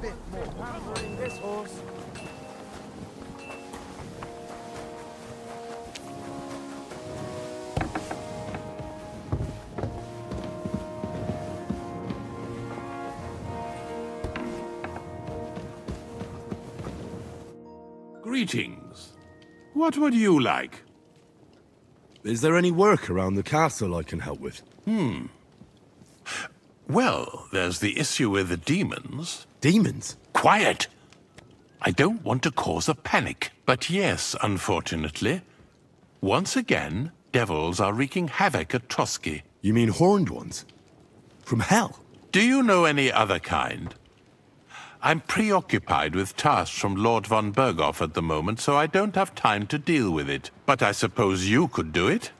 bit more pampering this horse. Greetings. What would you like? Is there any work around the castle I can help with? Well, there's the issue with the demons. Demons? Quiet! I don't want to cause a panic. But yes, unfortunately, once again, devils are wreaking havoc at Trotsky. You mean horned ones? From hell? Do you know any other kind? I'm preoccupied with tasks from Lord von Berghoff at the moment, so I don't have time to deal with it. But I suppose you could do it?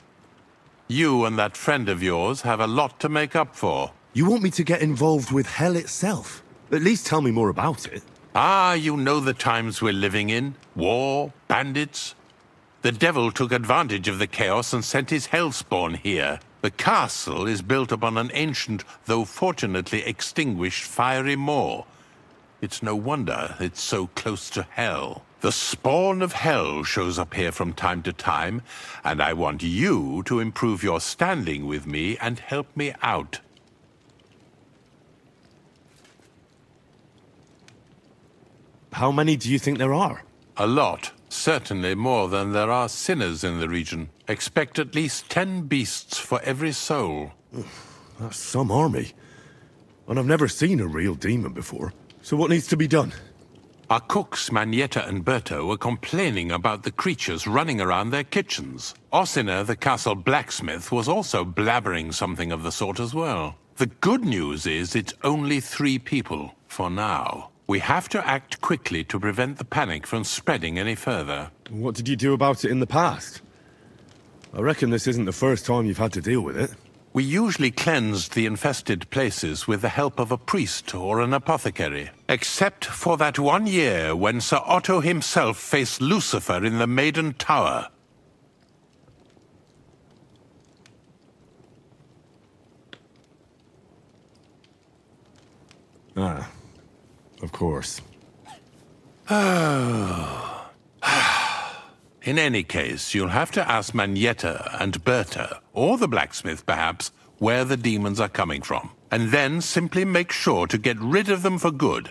You and that friend of yours have a lot to make up for. You want me to get involved with hell itself? At least tell me more about it. Ah, you know the times we're living in. War, bandits. The devil took advantage of the chaos and sent his hellspawn here. The castle is built upon an ancient, though fortunately extinguished, fiery moor. It's no wonder it's so close to hell. The spawn of hell shows up here from time to time, and I want you to improve your standing with me and help me out. How many do you think there are? A lot. Certainly more than there are sinners in the region. Expect at least 10 beasts for every soul. That's some army. And I've never seen a real demon before. So what needs to be done? Our cooks, Manietta and Berto, were complaining about the creatures running around their kitchens. Ossina, the castle blacksmith, was also blabbering something of the sort as well. The good news is it's only 3 people, for now. We have to act quickly to prevent the panic from spreading any further. What did you do about it in the past? I reckon this isn't the first time you've had to deal with it. We usually cleansed the infested places with the help of a priest or an apothecary. Except for that one year when Sir Otto himself faced Lucifer in the Maiden Tower. Ah, of course. In any case, you'll have to ask Manietta and Berta, or the blacksmith perhaps, where the demons are coming from. And then simply make sure to get rid of them for good.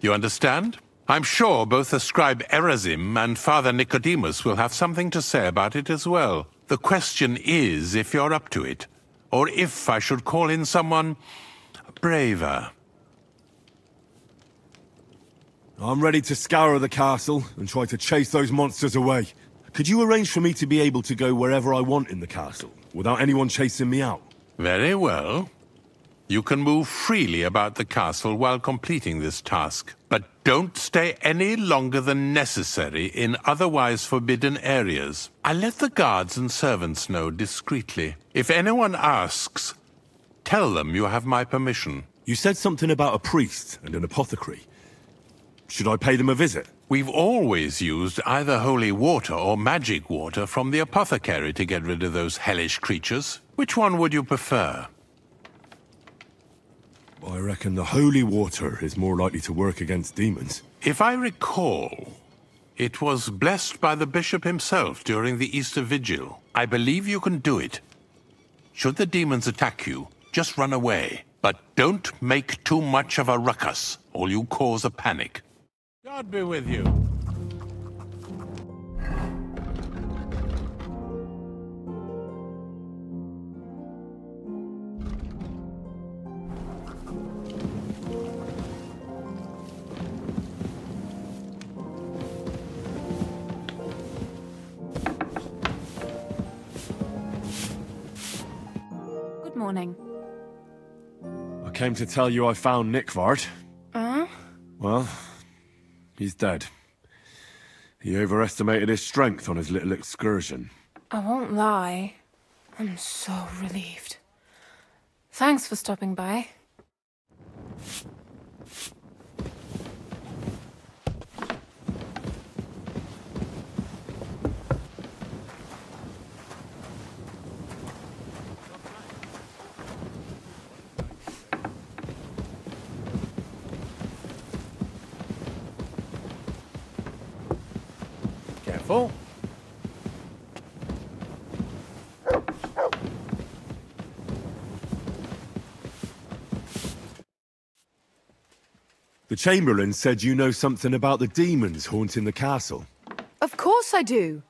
You understand? I'm sure both the scribe Erazim and Father Nicodemus will have something to say about it as well. The question is if you're up to it, or if I should call in someone braver. I'm ready to scour the castle and try to chase those monsters away. Could you arrange for me to be able to go wherever I want in the castle, without anyone chasing me out? Very well. You can move freely about the castle while completing this task, but don't stay any longer than necessary in otherwise forbidden areas. I'll let the guards and servants know discreetly. If anyone asks, tell them you have my permission. You said something about a priest and an apothecary. Should I pay them a visit? We've always used either holy water or magic water from the apothecary to get rid of those hellish creatures. Which one would you prefer? I reckon the holy water is more likely to work against demons. If I recall, it was blessed by the bishop himself during the Easter Vigil. I believe you can do it. Should the demons attack you, just run away. But don't make too much of a ruckus, or you cause a panic. God be with you. Good morning. I came to tell you I found Nickvart. Well, he's dead. He overestimated his strength on his little excursion. I won't lie. I'm so relieved. Thanks for stopping by. Careful. The Chamberlain said you know something about the demons haunting the castle. Of course I do.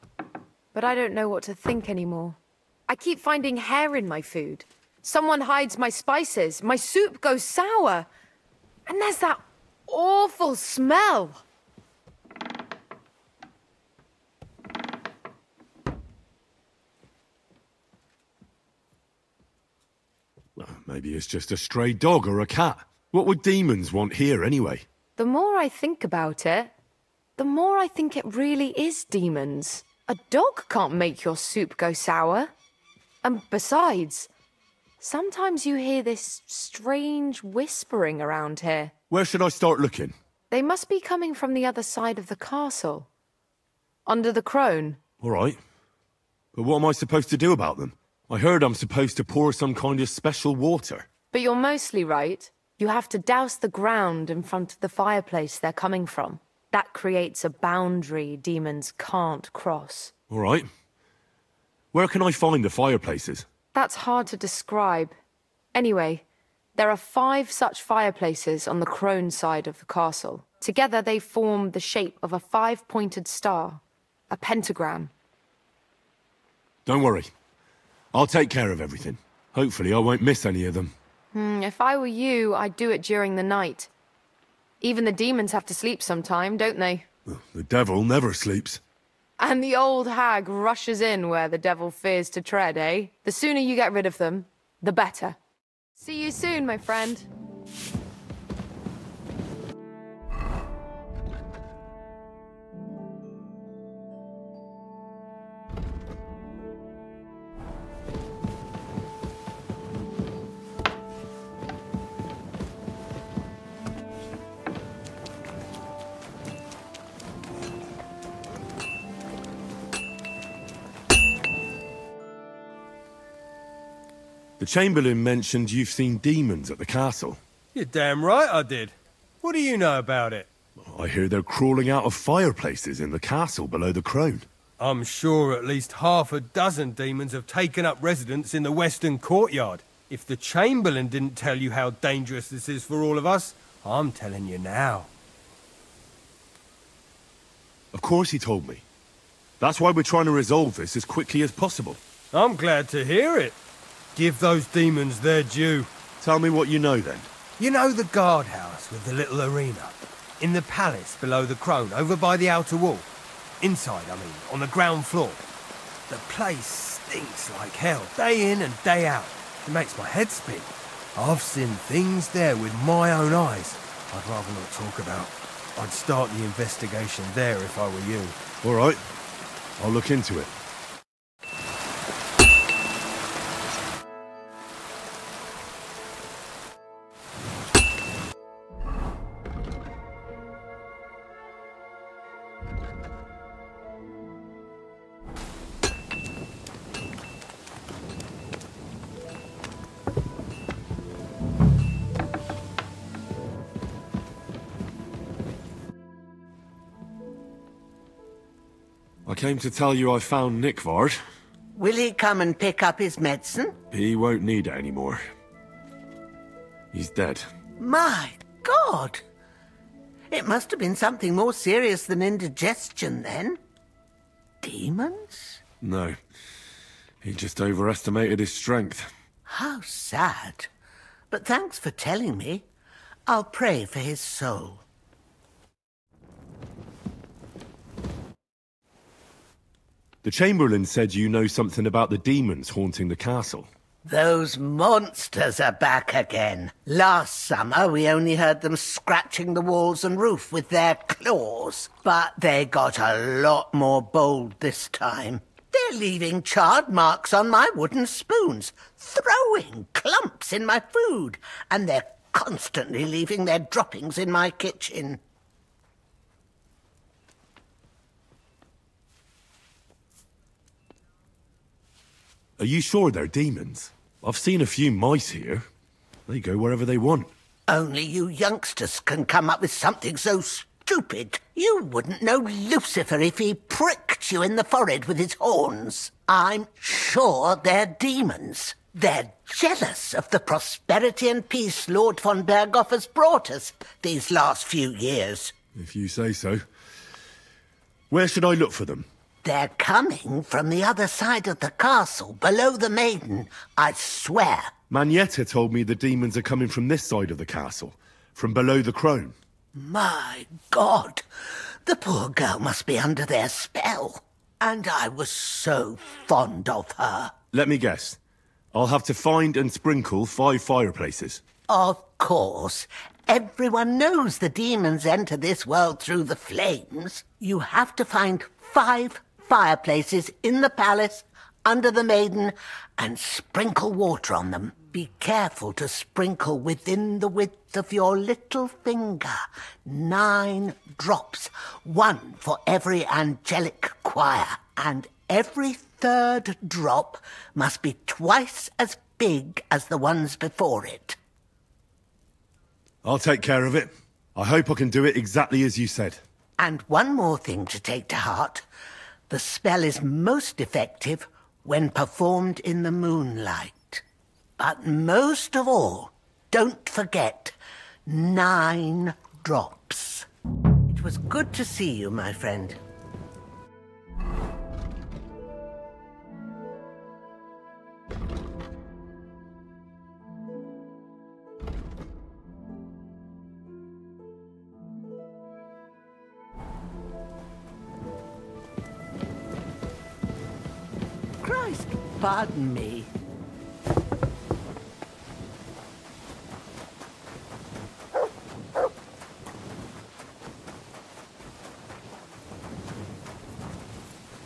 But I don't know what to think anymore. I keep finding hair in my food. Someone hides my spices. My soup goes sour. And there's that awful smell. Well, maybe it's just a stray dog or a cat. What would demons want here anyway? The more I think about it, the more I think it really is demons. A dog can't make your soup go sour. And besides, sometimes you hear this strange whispering around here. Where should I start looking? They must be coming from the other side of the castle. Under the crone. All right. But what am I supposed to do about them? I heard I'm supposed to pour some kind of special water. But you're mostly right. You have to douse the ground in front of the fireplace they're coming from. That creates a boundary demons can't cross. All right. Where can I find the fireplaces? That's hard to describe. Anyway, there are 5 such fireplaces on the crone side of the castle. Together they form the shape of a 5-pointed star, a pentagram. Don't worry. I'll take care of everything. Hopefully I won't miss any of them. If I were you, I'd do it during the night. Even the demons have to sleep sometime, don't they? The devil never sleeps. And the old hag rushes in where the devil fears to tread, eh? The sooner you get rid of them, the better. See you soon, my friend. The Chamberlain mentioned you've seen demons at the castle. You're damn right I did. What do you know about it? I hear they're crawling out of fireplaces in the castle below the crone. I'm sure at least half a dozen demons have taken up residence in the western courtyard. If the Chamberlain didn't tell you how dangerous this is for all of us, I'm telling you now. Of course he told me. That's why we're trying to resolve this as quickly as possible. I'm glad to hear it. Give those demons their due. Tell me what you know then. You know the guardhouse with the little arena? In the palace below the crone, over by the outer wall? Inside, I mean, on the ground floor. The place stinks like hell, day in and day out. It makes my head spin. I've seen things there with my own eyes I'd rather not talk about. I'd start the investigation there if I were you. All right. I'll look into it. I came to tell you I found Nickvard. Will he come and pick up his medicine? He won't need it anymore. He's dead. My God! It must have been something more serious than indigestion, then. Demons? No. He just overestimated his strength. How sad. But thanks for telling me. I'll pray for his soul. The Chamberlain said you know something about the demons haunting the castle. Those monsters are back again. Last summer, we only heard them scratching the walls and roof with their claws. But they got a lot more bold this time. They're leaving charred marks on my wooden spoons, throwing clumps in my food, and they're constantly leaving their droppings in my kitchen. Are you sure they're demons? I've seen a few mice here. They go wherever they want. Only you youngsters can come up with something so stupid. You wouldn't know Lucifer if he pricked you in the forehead with his horns. I'm sure they're demons. They're jealous of the prosperity and peace Lord von Berghoff has brought us these last few years. If you say so. Where should I look for them? They're coming from the other side of the castle, below the maiden, I swear. Manietta told me the demons are coming from this side of the castle, from below the crone. My God, the poor girl must be under their spell. And I was so fond of her. Let me guess. I'll have to find and sprinkle 5 fireplaces. Of course. Everyone knows the demons enter this world through the flames. You have to find 5 fireplaces in the palace, under the maiden, and sprinkle water on them. Be careful to sprinkle within the width of your little finger. 9 drops, 1 for every angelic choir, and every 3rd drop must be twice as big as the ones before it. I'll take care of it. I hope I can do it exactly as you said. And one more thing to take to heart. The spell is most effective when performed in the moonlight. But most of all, don't forget 9 drops. It was good to see you, my friend. Christ, pardon me.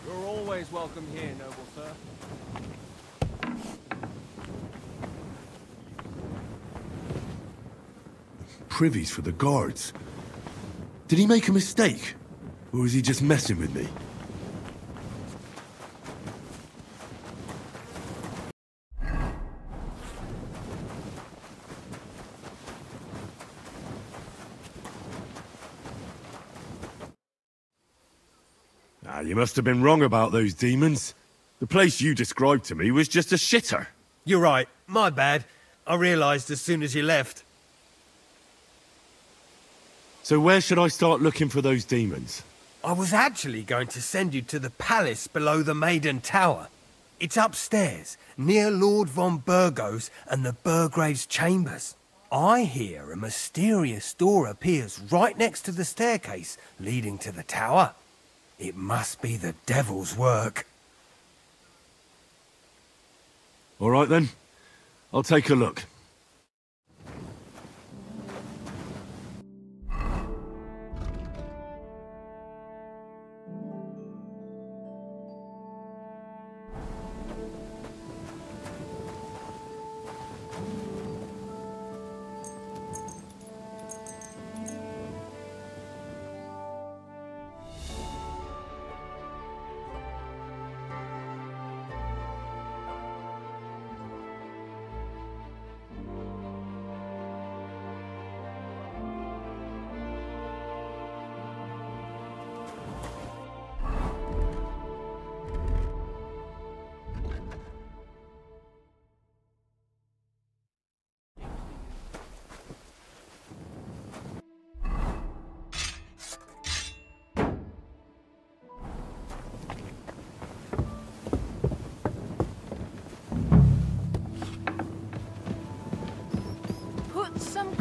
You're always welcome here, noble sir. Privies for the guards. Did he make a mistake? Or was he just messing with me? You must have been wrong about those demons. The place you described to me was just a shitter. You're right. My bad. I realised as soon as you left. So where should I start looking for those demons? I was actually going to send you to the palace below the Maiden Tower. It's upstairs, near Lord von Burgos and the Burgrave's chambers. I hear a mysterious door appears right next to the staircase leading to the tower. It must be the devil's work. All right then. I'll take a look.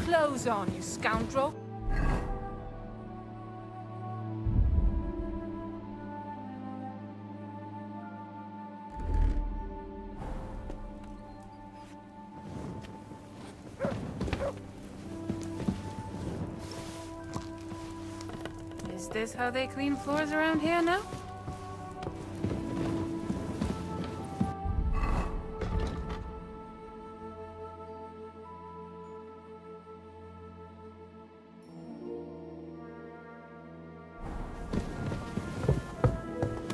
Clothes on, you scoundrel. Is this how they clean floors around here now?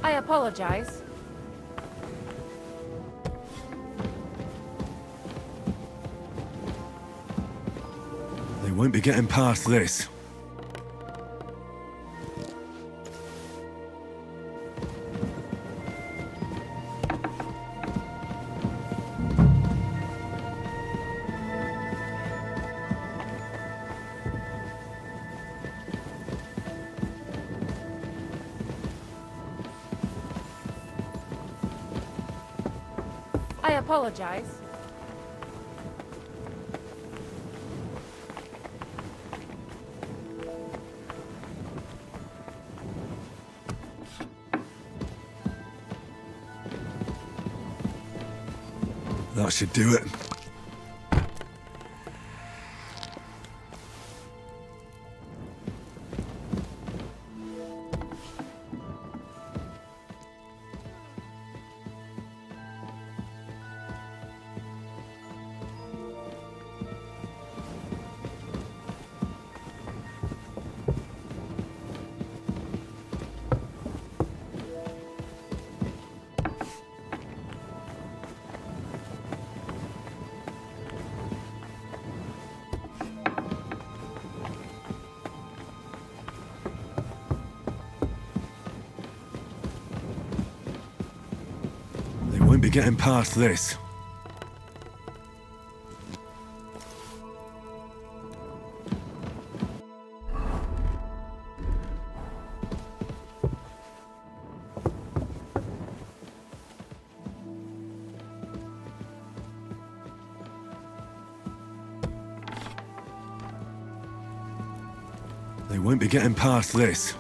I apologize. They won't be getting past this. I apologize. That should do it. Won't be getting past this. They won't be getting past this.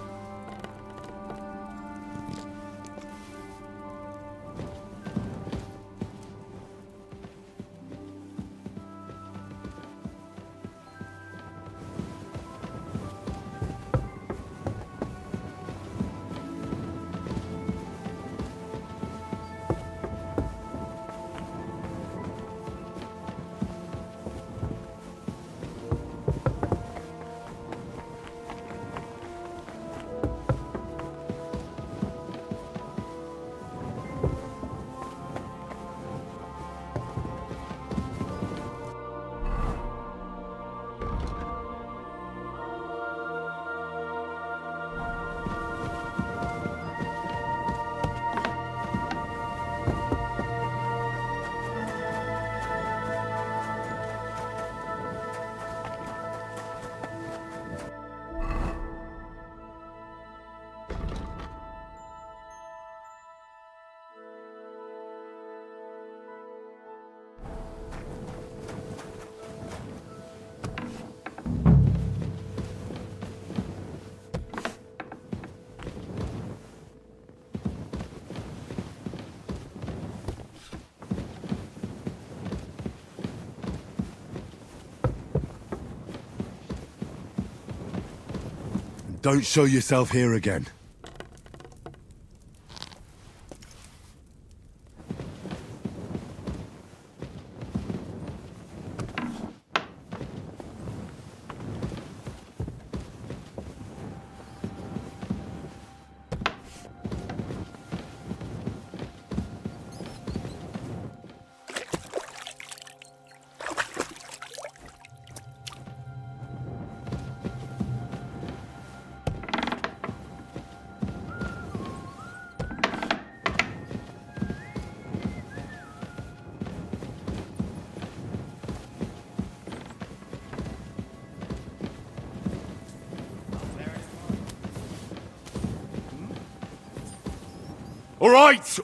Don't show yourself here again.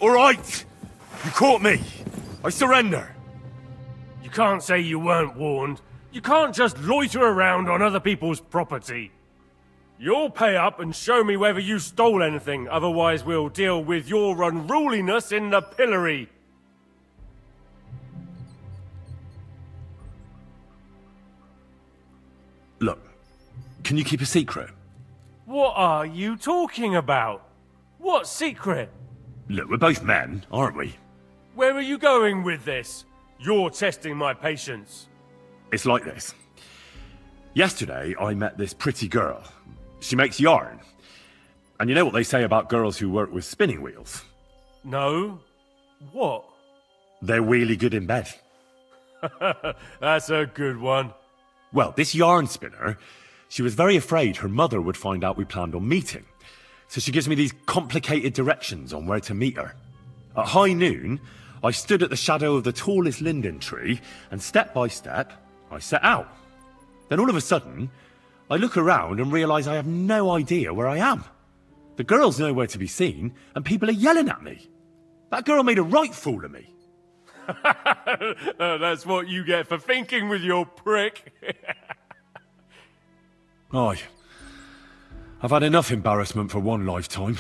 All right! You caught me. I surrender. You can't say you weren't warned. You can't just loiter around on other people's property. You'll pay up and show me whether you stole anything, otherwise we'll deal with your unruliness in the pillory. Look, can you keep a secret? What are you talking about? What secret? Look, we're both men, aren't we? Where are you going with this? You're testing my patience. It's like this. Yesterday, I met this pretty girl. She makes yarn. And you know what they say about girls who work with spinning wheels? No. What? They're really good in bed. That's a good one. Well, this yarn spinner, she was very afraid her mother would find out we planned on meeting. So she gives me these complicated directions on where to meet her. At high noon, I stood at the shadow of the tallest linden tree, and step by step, I set out. Then all of a sudden, I look around and realise I have no idea where I am. The girl's nowhere to be seen, and people are yelling at me. That girl made a right fool of me. That's what you get for thinking with your prick. Aye. I've had enough embarrassment for one lifetime.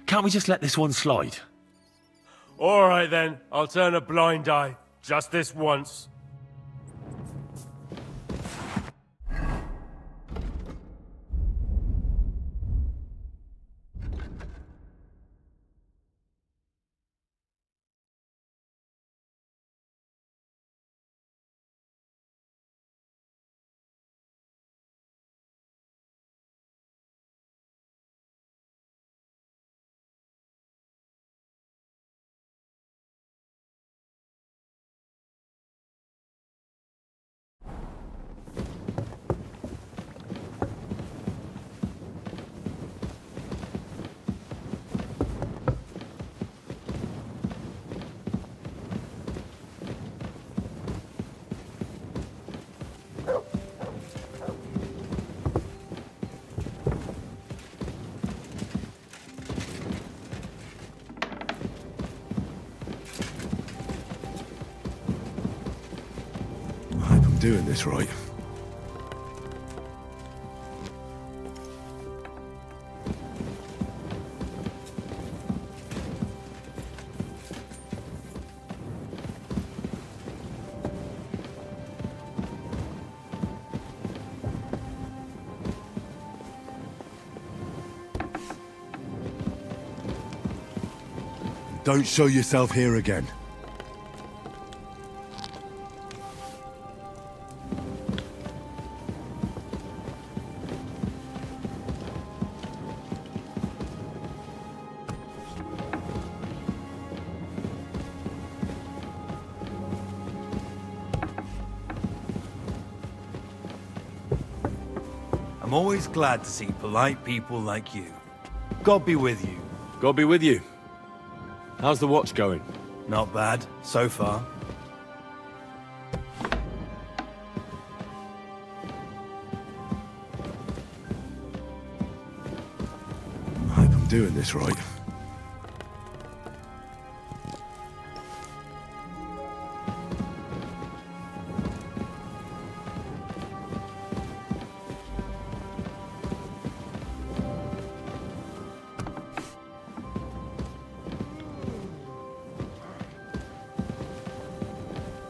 Can't we just let this one slide? All right then, I'll turn a blind eye. Just this once. Doing this right. Don't show yourself here again. I'm always glad to see polite people like you. God be with you. God be with you. How's the watch going? Not bad, so far. I hope I'm doing this right.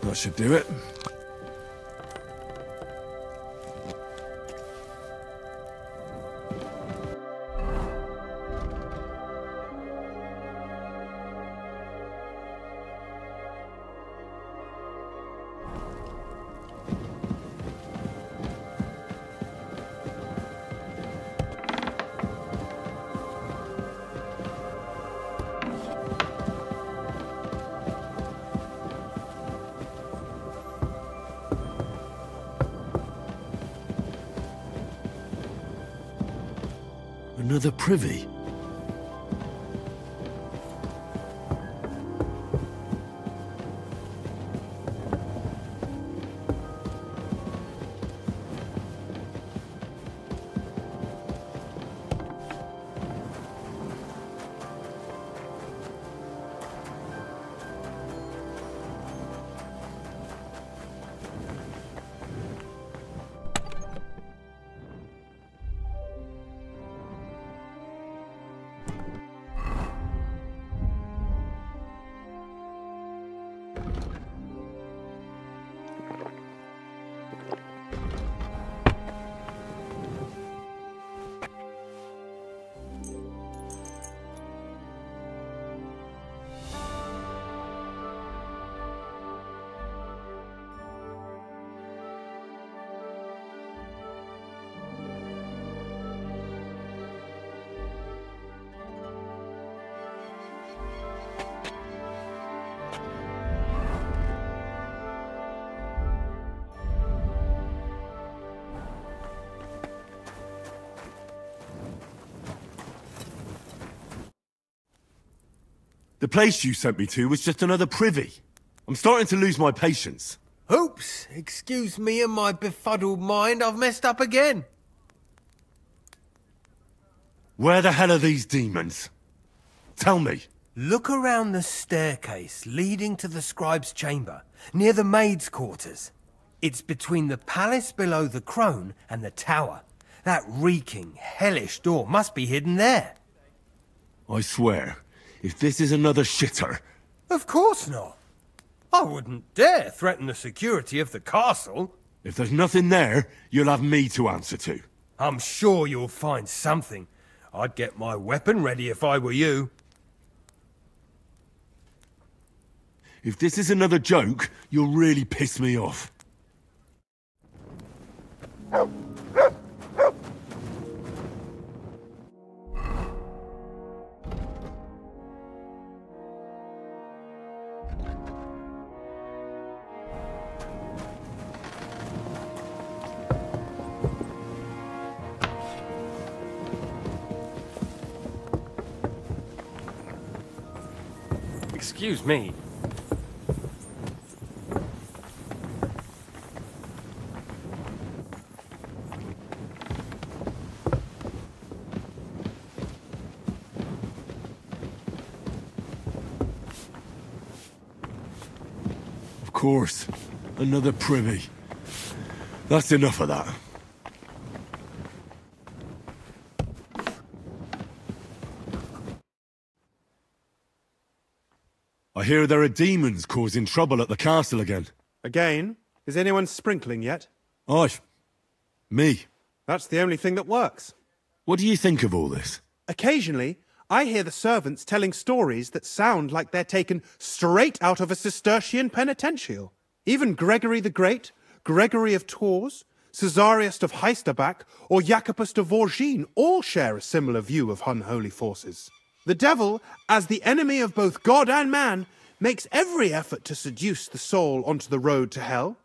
That should do it. Another privy? The place you sent me to was just another privy. I'm starting to lose my patience. Oops, excuse me and my befuddled mind, I've messed up again. Where the hell are these demons? Tell me. Look around the staircase leading to the scribe's chamber, near the maid's quarters. It's between the palace below the crone and the tower. That reeking, hellish door must be hidden there. I swear, if this is another shitter... Of course not. I wouldn't dare threaten the security of the castle. If there's nothing there, you'll have me to answer to. I'm sure you'll find something. I'd get my weapon ready if I were you. If this is another joke, you'll really piss me off. Excuse me. Of course. Another privy. That's enough of that. I hear there are demons causing trouble at the castle again. Again? Is anyone sprinkling yet? Me. That's the only thing that works. What do you think of all this? Occasionally, I hear the servants telling stories that sound like they're taken straight out of a Cistercian penitential. Even Gregory the Great, Gregory of Tours, Caesarius of Heisterbach, or Jacobus de Vorgine all share a similar view of unholy forces. The devil, as the enemy of both God and man, makes every effort to seduce the soul onto the road to hell,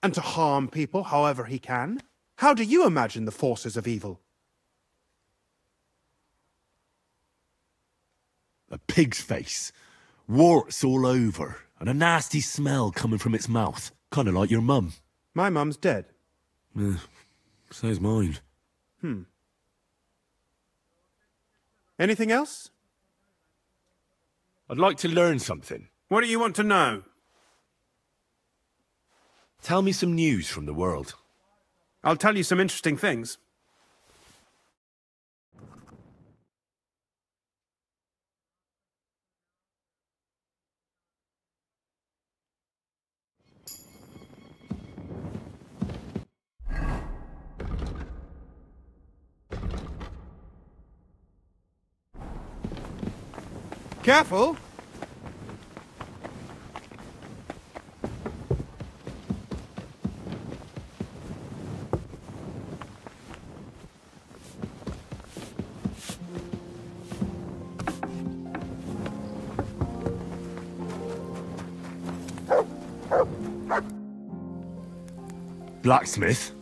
and to harm people however he can. How do you imagine the forces of evil? A pig's face, warts all over, and a nasty smell coming from its mouth. Kind of like your mum. My mum's dead. So's mine. Anything else? I'd like to learn something. What do you want to know? Tell me some news from the world. I'll tell you some interesting things. Careful! Blacksmith?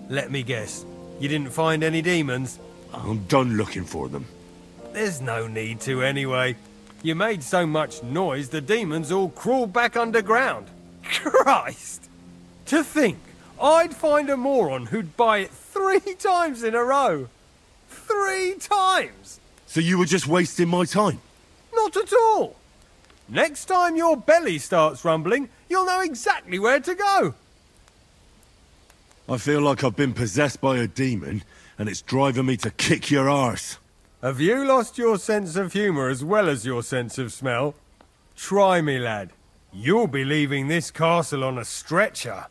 Let me guess. You didn't find any demons? I'm done looking for them. There's no need to anyway. You made so much noise the demons all crawled back underground. Christ! To think I'd find a moron who'd buy it 3 times in a row. 3 times! So you were just wasting my time? Not at all. Next time your belly starts rumbling, you'll know exactly where to go. I feel like I've been possessed by a demon, and it's driving me to kick your arse. Have you lost your sense of humour as well as your sense of smell? Try me, lad. You'll be leaving this castle on a stretcher.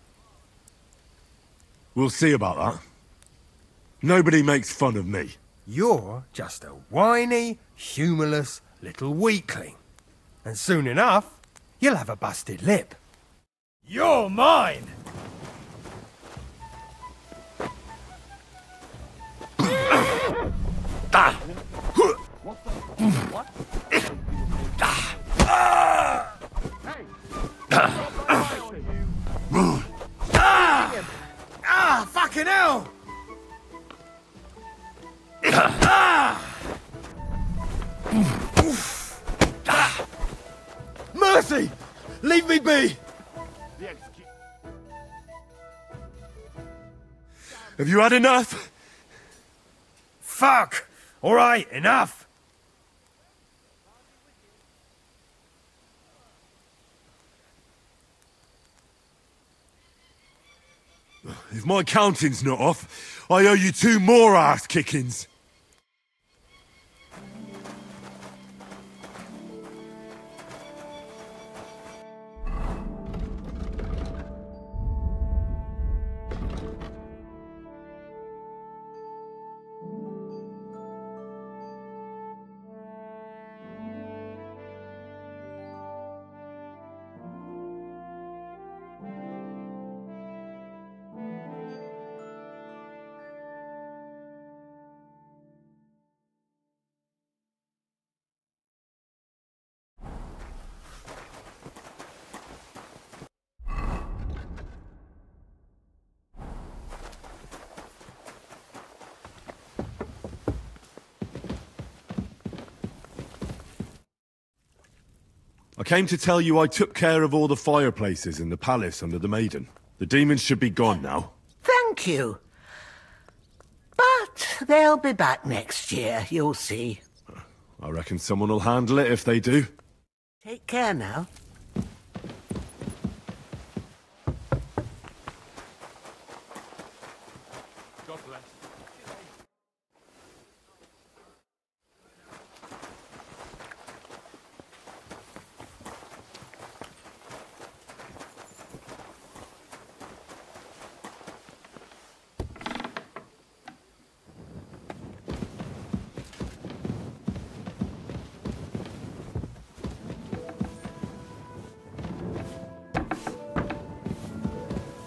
We'll see about that. Nobody makes fun of me. You're just a whiny, humourless little weakling. And soon enough, you'll have a busted lip. You're mine! Fucking hell! Mercy! Leave me be! Have you had enough? Fuck! All right, enough! If my counting's not off, I owe you 2 more ass-kickings. I came to tell you I took care of all the fireplaces in the palace under the Maiden. The demons should be gone now. Thank you. But they'll be back next year, you'll see. I reckon someone will handle it if they do. Take care now. God bless.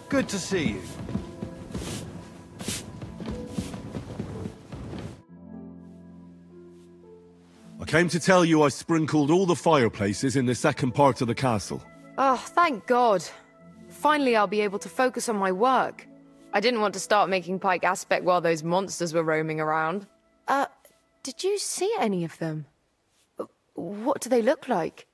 Good to see you. I came to tell you I sprinkled all the fireplaces in the second part of the castle. Oh, thank God. Finally, I'll be able to focus on my work. I didn't want to start making Pike Aspect while those monsters were roaming around. Did you see any of them? What do they look like?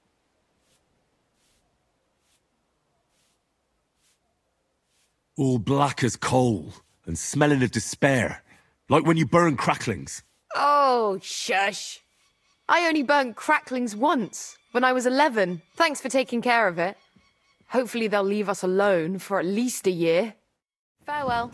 All black as coal, and smelling of despair. Like when you burn cracklings. Oh, shush. I only burnt cracklings once, when I was 11. Thanks for taking care of it. Hopefully they'll leave us alone for at least a year. Farewell.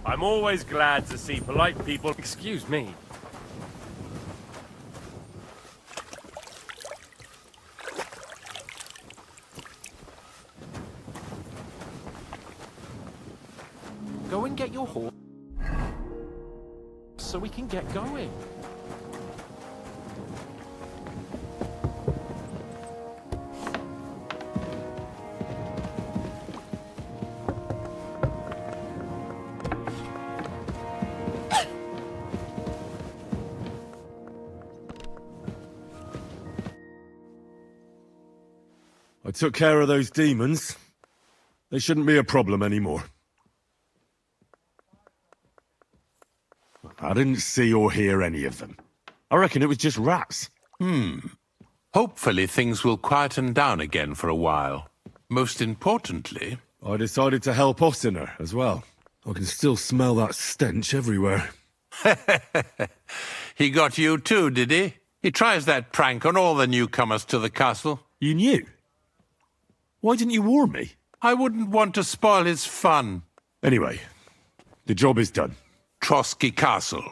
I'm always glad to see polite people. Excuse me. Go and get your horse so we can get going. I took care of those demons. They shouldn't be a problem anymore. I didn't see or hear any of them. I reckon it was just rats. Hopefully things will quieten down again for a while. Most importantly... I decided to help Ossiner as well. I can still smell that stench everywhere. He got you too, did he? He tries that prank on all the newcomers to the castle. You knew? Why didn't you warn me? I wouldn't want to spoil his fun. Anyway, the job is done. Trotsky Castle,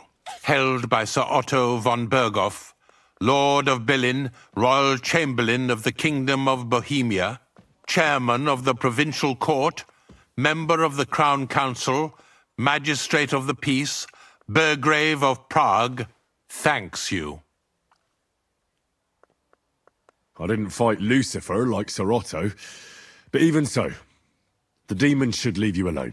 held by Sir Otto von Berghoff, Lord of Billin, Royal Chamberlain of the Kingdom of Bohemia, Chairman of the Provincial Court, Member of the Crown Council, Magistrate of the Peace, Burgrave of Prague, thanks you. I didn't fight Lucifer like Sir Otto, but even so, the demons should leave you alone.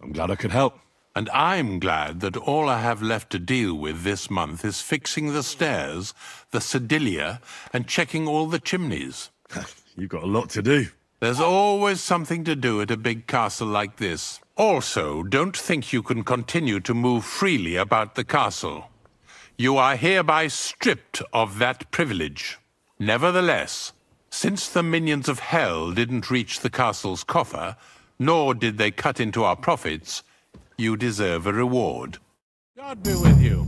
I'm glad I could help. And I'm glad that all I have left to deal with this month is fixing the stairs, the sedilia, and checking all the chimneys. You've got a lot to do. There's always something to do at a big castle like this. Also, don't think you can continue to move freely about the castle. You are hereby stripped of that privilege. Nevertheless, since the minions of hell didn't reach the castle's coffer, nor did they cut into our profits, you deserve a reward. God be with you.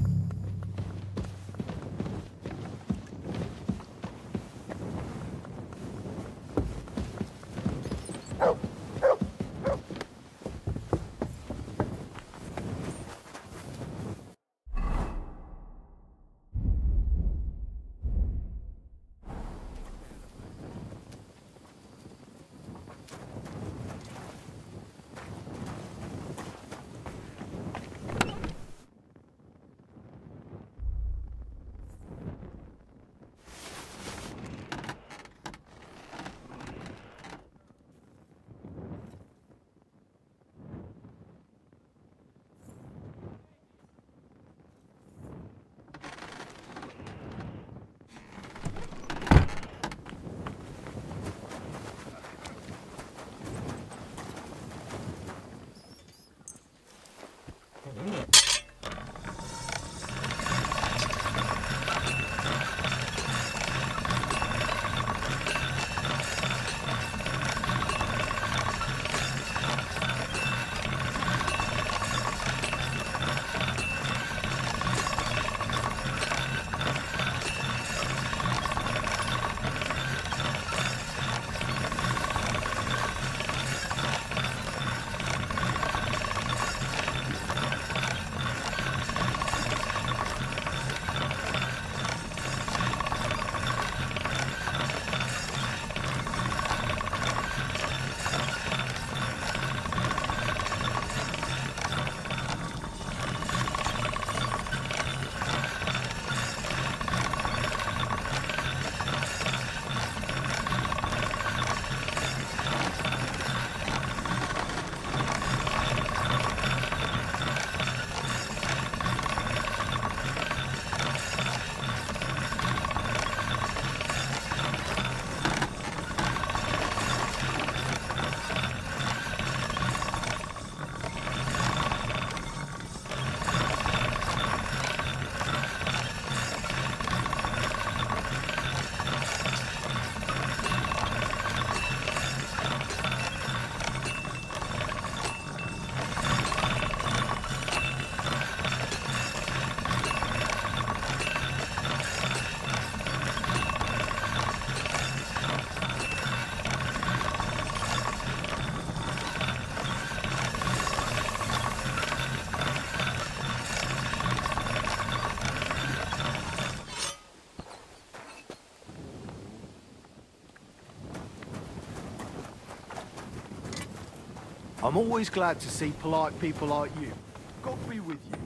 I'm always glad to see polite people like you. God be with you.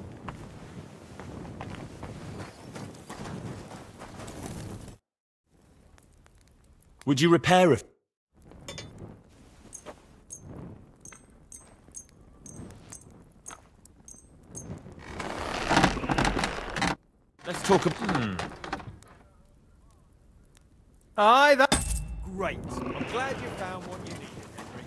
Would you repair a... Let's talk about... Aye, that's great. I'm glad you found what you needed, Henry.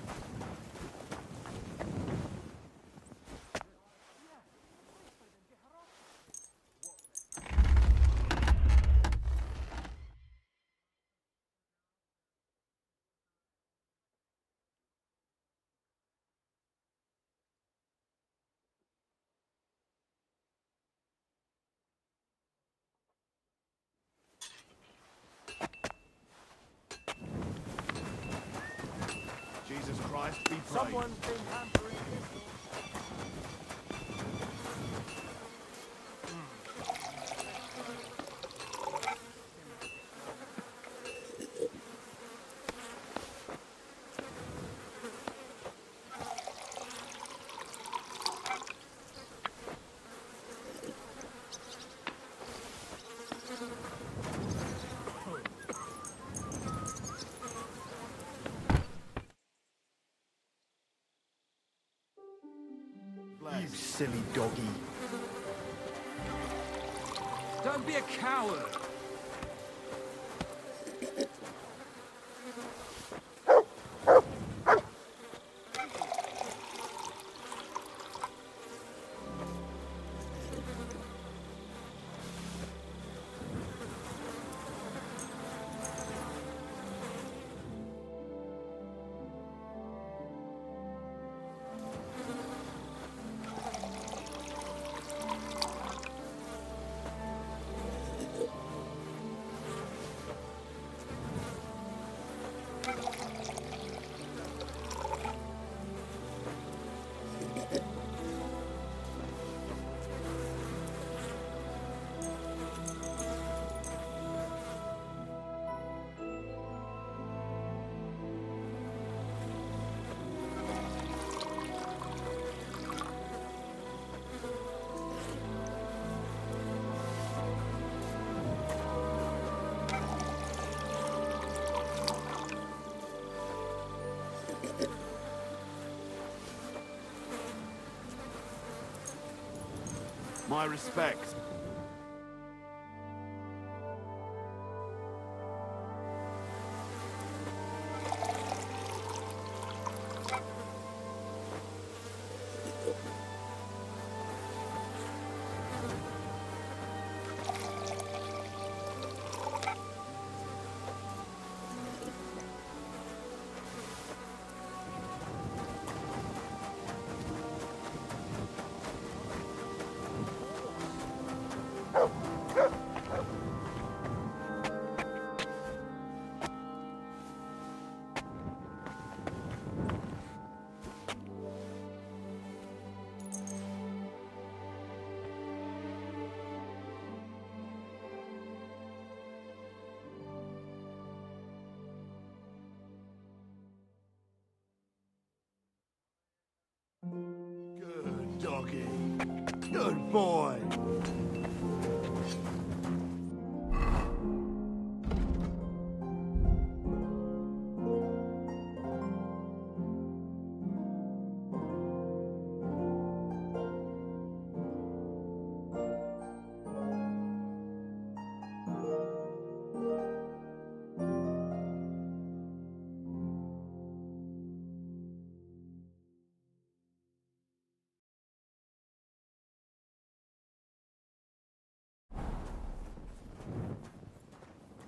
Jesus Christ, be praised. Someone's been hampering this. You silly doggy. Don't be a coward. My respects. Good doggy. Good boy.